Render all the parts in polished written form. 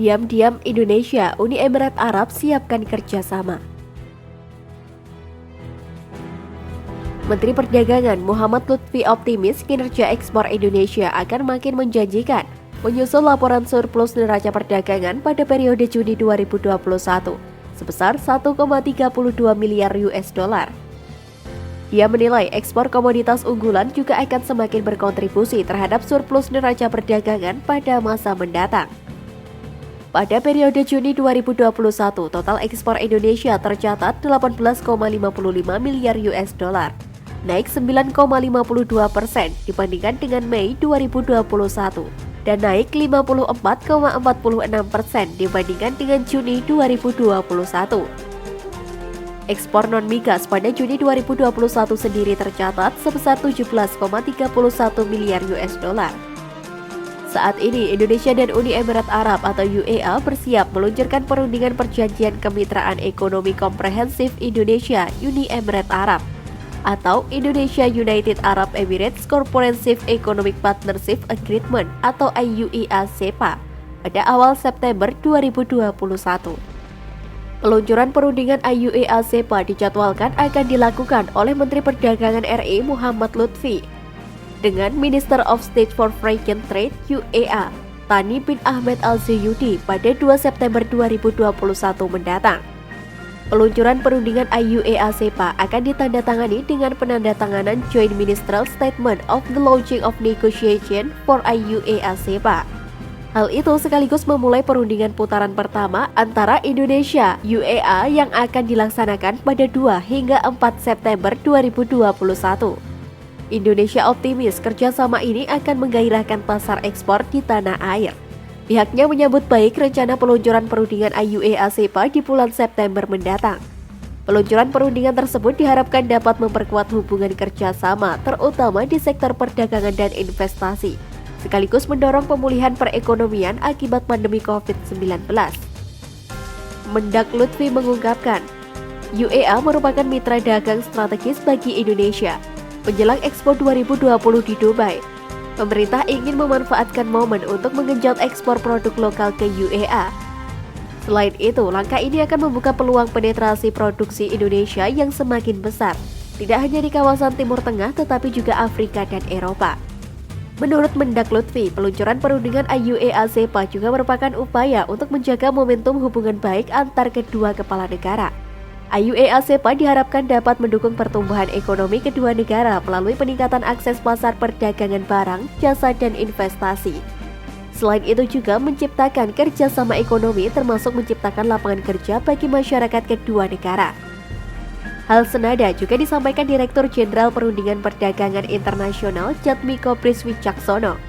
Diam-diam Indonesia, Uni Emirat Arab siapkan kerjasama. Menteri Perdagangan Muhammad Lutfi optimis kinerja ekspor Indonesia akan makin menjanjikan, menyusul laporan surplus neraca perdagangan pada periode Juni 2021 sebesar 1,32 miliar US dollar. Dia menilai ekspor komoditas unggulan juga akan semakin berkontribusi terhadap surplus neraca perdagangan pada masa mendatang. Pada periode Juni 2021, total ekspor Indonesia tercatat 18,55 miliar US dollar, naik 9,52% dibandingkan dengan Mei 2021 dan naik 54,46% dibandingkan dengan Juni 2021. Ekspor non-migas pada Juni 2021 sendiri tercatat sebesar 17,31 miliar US dollar. Saat ini, Indonesia dan Uni Emirat Arab atau UEA bersiap meluncurkan perundingan perjanjian kemitraan ekonomi komprehensif Indonesia Uni Emirat Arab atau Indonesia United Arab Emirates Comprehensive Economic Partnership Agreement atau IUEA-CEPA pada awal September 2021. Peluncuran perundingan IUEA-CEPA dijadwalkan akan dilakukan oleh Menteri Perdagangan RI Muhammad Lutfi dengan Minister of State for Foreign Trade UEA Thani bin Ahmed Al-Zayudi pada 2 September 2021 mendatang. Peluncuran perundingan IUEA-CEPA akan ditandatangani dengan penandatanganan Joint Ministerial Statement of the Launching of Negotiation for IUEA-CEPA. Hal itu sekaligus memulai perundingan putaran pertama antara Indonesia UEA yang akan dilaksanakan pada 2 hingga 4 September 2021. Indonesia optimis kerjasama ini akan menggairahkan pasar ekspor di tanah air. Pihaknya menyambut baik rencana peluncuran perundingan IUEA-CEPA di bulan September mendatang. Peluncuran perundingan tersebut diharapkan dapat memperkuat hubungan kerjasama terutama di sektor perdagangan dan investasi, sekaligus mendorong pemulihan perekonomian akibat pandemi COVID-19. Mendak Lutfi mengungkapkan, UEA merupakan mitra dagang strategis bagi Indonesia. Menjelang Expo 2020 di Dubai, pemerintah ingin memanfaatkan momen untuk menggenjot ekspor produk lokal ke UEA. Selain itu, langkah ini akan membuka peluang penetrasi produksi Indonesia yang semakin besar, tidak hanya di kawasan Timur Tengah tetapi juga Afrika dan Eropa. Menurut Mendak Lutfi, peluncuran perundingan IUEA-CEPA juga merupakan upaya untuk menjaga momentum hubungan baik antar kedua kepala negara. IUEA-CEPA diharapkan dapat mendukung pertumbuhan ekonomi kedua negara melalui peningkatan akses pasar perdagangan barang, jasa, dan investasi. Selain itu juga menciptakan kerjasama ekonomi termasuk menciptakan lapangan kerja bagi masyarakat kedua negara. Hal senada juga disampaikan Direktur Jenderal Perundingan Perdagangan Internasional Jatmiko Priswicaksono.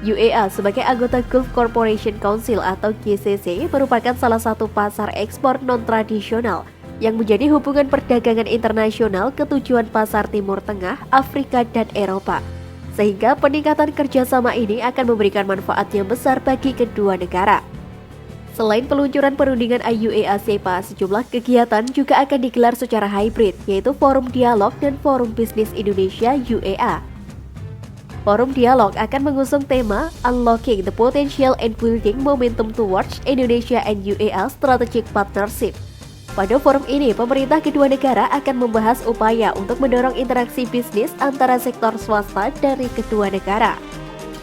UEA sebagai anggota Gulf Cooperation Council atau GCC merupakan salah satu pasar ekspor non-tradisional yang menjadi hubungan perdagangan internasional ke tujuan pasar Timur Tengah, Afrika, dan Eropa. Sehingga peningkatan kerjasama ini akan memberikan manfaat yang besar bagi kedua negara. Selain peluncuran perundingan IUEA-CEPA, sejumlah kegiatan juga akan digelar secara hybrid, yaitu Forum Dialog dan Forum Bisnis Indonesia UEA. Forum Dialog akan mengusung tema Unlocking the Potential and Building Momentum Towards Indonesia and UEA Strategic Partnership. Pada forum ini, pemerintah kedua negara akan membahas upaya untuk mendorong interaksi bisnis antara sektor swasta dari kedua negara.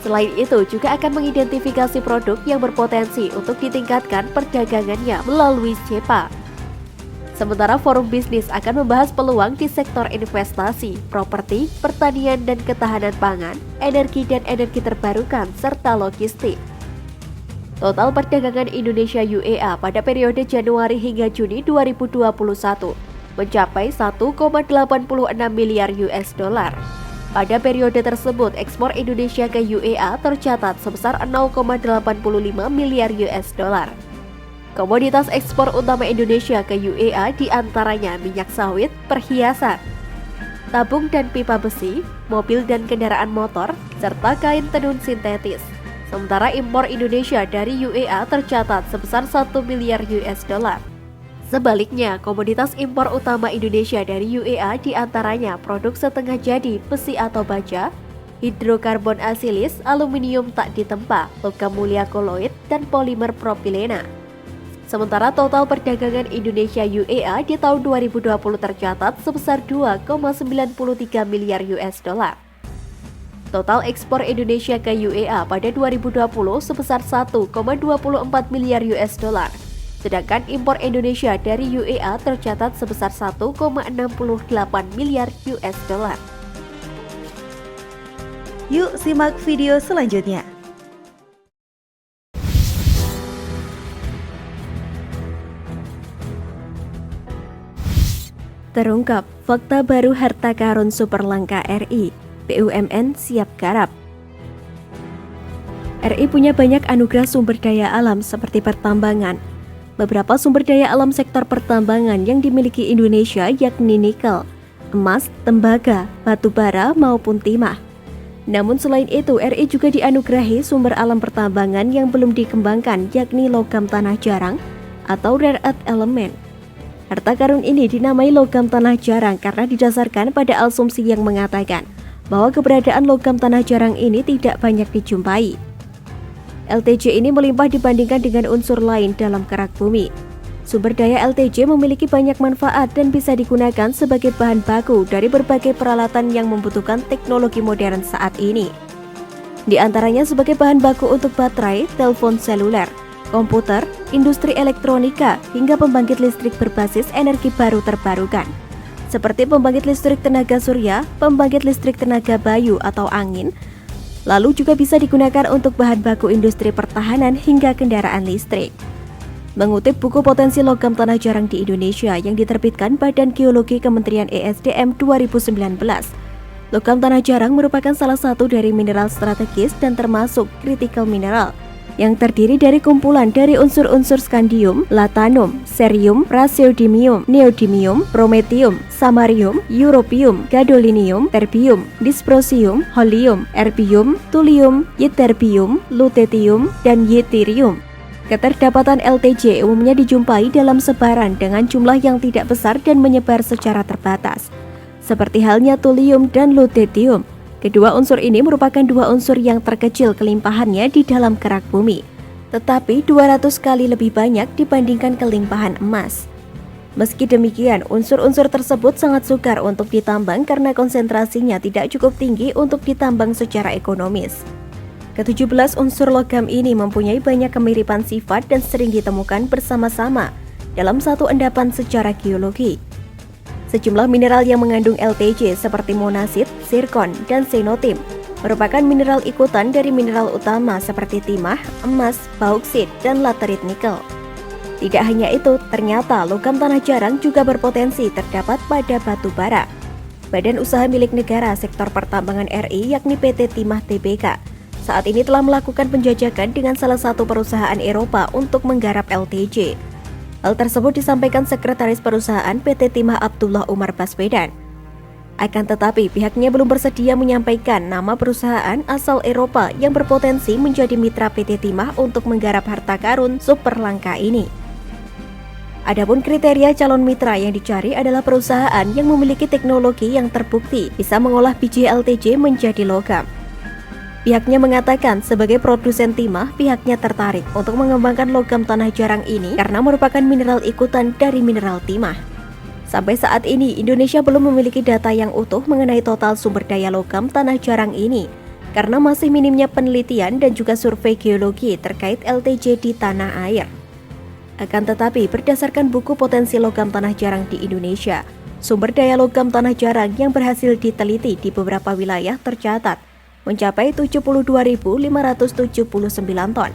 Selain itu, juga akan mengidentifikasi produk yang berpotensi untuk ditingkatkan perdagangannya melalui CEPA. Sementara forum bisnis akan membahas peluang di sektor investasi, properti, pertanian dan ketahanan pangan, energi dan energi terbarukan, serta logistik. Total perdagangan Indonesia UEA pada periode Januari hingga Juni 2021 mencapai 1,86 miliar US dollar. Pada periode tersebut, ekspor Indonesia ke UEA tercatat sebesar 0,85 miliar US dollar. Komoditas ekspor utama Indonesia ke UEA diantaranya minyak sawit, perhiasan, tabung dan pipa besi, mobil dan kendaraan motor, serta kain tenun sintetis. Sementara impor Indonesia dari UEA tercatat sebesar 1 miliar US dollar. Sebaliknya, komoditas impor utama Indonesia dari UEA diantaranya produk setengah jadi, besi atau baja, hidrokarbon asilis, aluminium tak ditempa, logam mulia koloid, dan polimer propilena. Sementara total perdagangan Indonesia UEA di tahun 2020 tercatat sebesar 2,93 miliar US dollar. Total ekspor Indonesia ke UEA pada 2020 sebesar 1,24 miliar US dollar. Sedangkan impor Indonesia dari UEA tercatat sebesar 1,68 miliar US dollar. Yuk simak video selanjutnya. Terungkap fakta baru harta karun super langka RI. BUMN siap garap. RI punya banyak anugerah sumber daya alam seperti pertambangan. Beberapa sumber daya alam sektor pertambangan yang dimiliki Indonesia yakni nikel, emas, tembaga, batu bara maupun timah. Namun selain itu, RI juga dianugerahi sumber alam pertambangan yang belum dikembangkan yakni logam tanah jarang atau rare earth element. Harta karun ini dinamai logam tanah jarang karena didasarkan pada asumsi yang mengatakan bahwa keberadaan logam tanah jarang ini tidak banyak dijumpai. LTJ ini melimpah dibandingkan dengan unsur lain dalam kerak bumi. Sumber daya LTJ memiliki banyak manfaat dan bisa digunakan sebagai bahan baku dari berbagai peralatan yang membutuhkan teknologi modern saat ini. Di antaranya sebagai bahan baku untuk baterai, telepon seluler, komputer, industri elektronika, hingga pembangkit listrik berbasis energi baru terbarukan. Seperti pembangkit listrik tenaga surya, pembangkit listrik tenaga bayu atau angin, lalu juga bisa digunakan untuk bahan baku industri pertahanan hingga kendaraan listrik. Mengutip buku Potensi Logam Tanah Jarang di Indonesia yang diterbitkan Badan Geologi Kementerian ESDM 2019, logam tanah jarang merupakan salah satu dari mineral strategis dan termasuk critical mineral, yang terdiri dari kumpulan dari unsur-unsur skandium, latanum, cerium, praseodymium, neodymium, prometium, samarium, europium, gadolinium, terbium, dysprosium, holmium, erbium, thulium, ytterbium, lutetium, dan ytterium. Keterdapatan LTJ umumnya dijumpai dalam sebaran dengan jumlah yang tidak besar dan menyebar secara terbatas. Seperti halnya thulium dan lutetium. Kedua unsur ini merupakan dua unsur yang terkecil kelimpahannya di dalam kerak bumi, tetapi 200 kali lebih banyak dibandingkan kelimpahan emas. Meski demikian, unsur-unsur tersebut sangat sukar untuk ditambang karena konsentrasinya tidak cukup tinggi untuk ditambang secara ekonomis. Ke-17 unsur logam ini mempunyai banyak kemiripan sifat dan sering ditemukan bersama-sama dalam satu endapan secara geologi. Sejumlah mineral yang mengandung LTJ seperti monasit, zirkon, dan xenotim merupakan mineral ikutan dari mineral utama seperti timah, emas, bauksit, dan laterit nikel. Tidak hanya itu, ternyata logam tanah jarang juga berpotensi terdapat pada batu bara. Badan Usaha Milik Negara Sektor Pertambangan RI yakni PT Timah Tbk saat ini telah melakukan penjajakan dengan salah satu perusahaan Eropa untuk menggarap LTJ. Hal tersebut disampaikan Sekretaris Perusahaan PT Timah Abdullah Umar Baswedan. Akan tetapi pihaknya belum bersedia menyampaikan nama perusahaan asal Eropa yang berpotensi menjadi mitra PT Timah untuk menggarap harta karun super langka ini. Adapun kriteria calon mitra yang dicari adalah perusahaan yang memiliki teknologi yang terbukti bisa mengolah biji LTJ menjadi logam. Pihaknya mengatakan sebagai produsen timah, pihaknya tertarik untuk mengembangkan logam tanah jarang ini karena merupakan mineral ikutan dari mineral timah. Sampai saat ini, Indonesia belum memiliki data yang utuh mengenai total sumber daya logam tanah jarang ini karena masih minimnya penelitian dan juga survei geologi terkait LTJ di tanah air. Akan tetapi, berdasarkan buku Potensi Logam Tanah Jarang di Indonesia, sumber daya logam tanah jarang yang berhasil diteliti di beberapa wilayah tercatat mencapai 72.579 ton,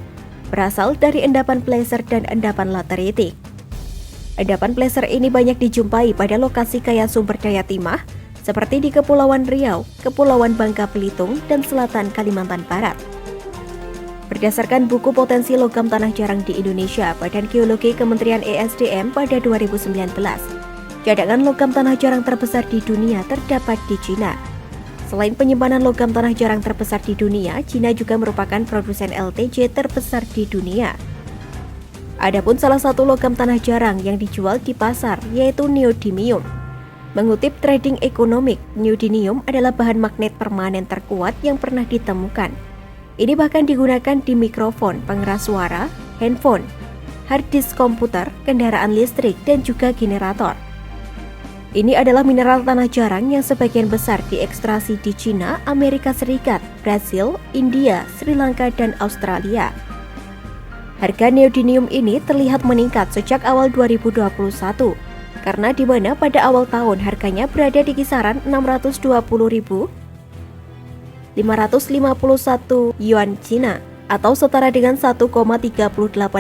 berasal dari endapan placer dan endapan lateritik. Endapan placer ini banyak dijumpai pada lokasi kaya sumber daya timah, seperti di Kepulauan Riau, Kepulauan Bangka Belitung, dan Selatan Kalimantan Barat. Berdasarkan buku Potensi Logam Tanah Jarang di Indonesia, Badan Geologi Kementerian ESDM pada 2019, cadangan logam tanah jarang terbesar di dunia terdapat di Cina. Selain penyimpanan logam tanah jarang terbesar di dunia, Cina juga merupakan produsen LTJ terbesar di dunia. Adapun salah satu logam tanah jarang yang dijual di pasar yaitu neodymium. Mengutip Trading Economic, neodymium adalah bahan magnet permanen terkuat yang pernah ditemukan. Ini bahkan digunakan di mikrofon, pengeras suara, handphone, hard disk komputer, kendaraan listrik, dan juga generator. Ini adalah mineral tanah jarang yang sebagian besar diekstrasi di China, Amerika Serikat, Brasil, India, Sri Lanka, dan Australia. Harga neodymium ini terlihat meningkat sejak awal 2021, karena di mana pada awal tahun harganya berada di kisaran 620.551 yuan Cina atau setara dengan 1,38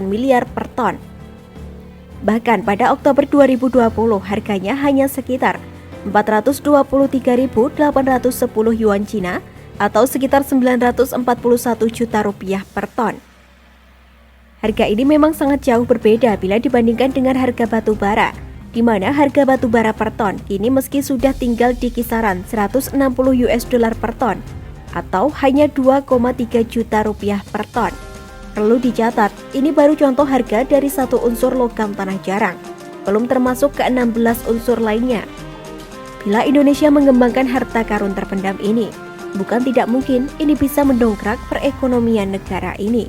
miliar per ton. Bahkan pada Oktober 2020 harganya hanya sekitar 423.810 yuan Cina atau sekitar 941 juta rupiah per ton. Harga ini memang sangat jauh berbeda bila dibandingkan dengan harga batu bara, di mana harga batu bara per ton kini meski sudah tinggal di kisaran 160 US dollar per ton atau hanya 2,3 juta rupiah per ton. Perlu dicatat, ini baru contoh harga dari satu unsur logam tanah jarang, belum termasuk ke-16 unsur lainnya. Bila Indonesia mengembangkan harta karun terpendam ini, bukan tidak mungkin ini bisa mendongkrak perekonomian negara ini.